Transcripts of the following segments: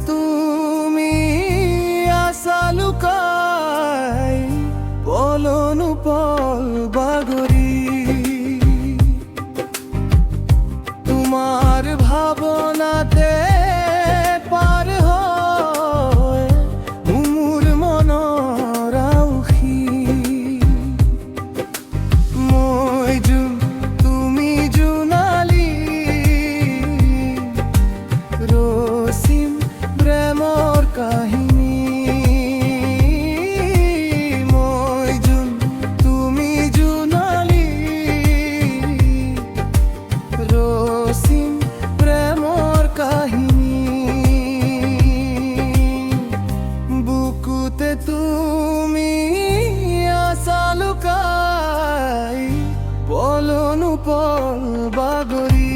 তুমি আশা লুকাই পলন পল বাগরি তোমার ভাবনাতে পার হয় উমুর মনরাউখি মই জুন তুমি জুনালি রসিম প্রেমর কাহিনী মই জুন তুমি জুনালি রসিম প্রেমর কাহিনী বুকুতে তুমি আশা লুকাই পলন পল বাগরি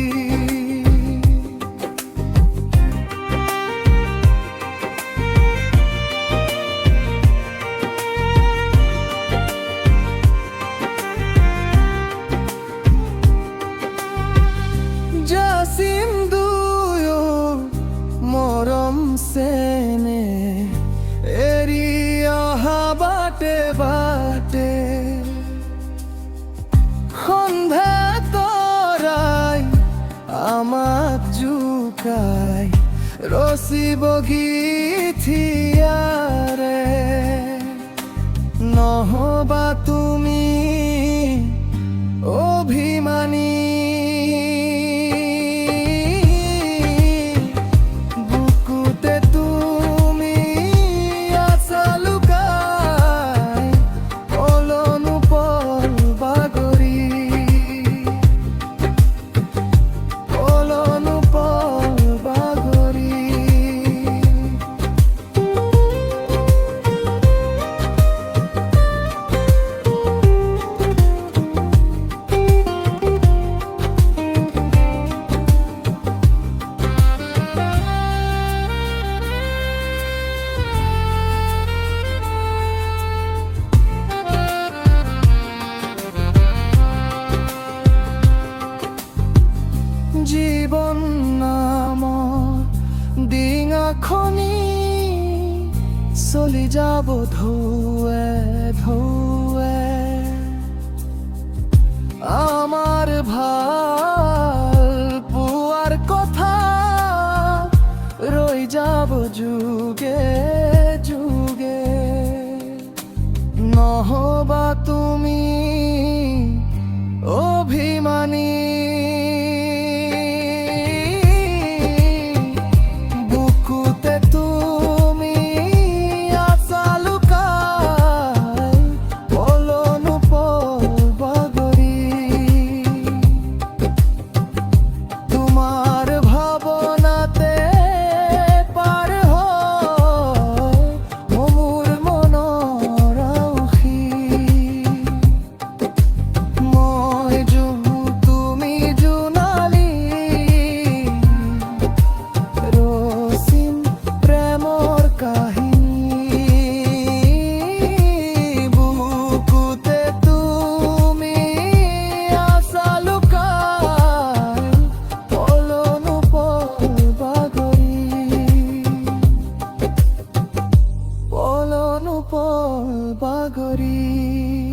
জাসিম দুয়ো মরম সেনে এরি অহা বাটে বাটে সন্ধ্যা তরাই আমাক জুকাই রসি বগি থিয়ারে নহবা তুমি অভিমানী জীবন নাম ডিঙা খনি চলি যাব ধুৱে ধুৱে আমার ভাল পুয়ার কথা রই যাব যুগে যুগে নহবা তুমি অভিমানী পল বাগরি।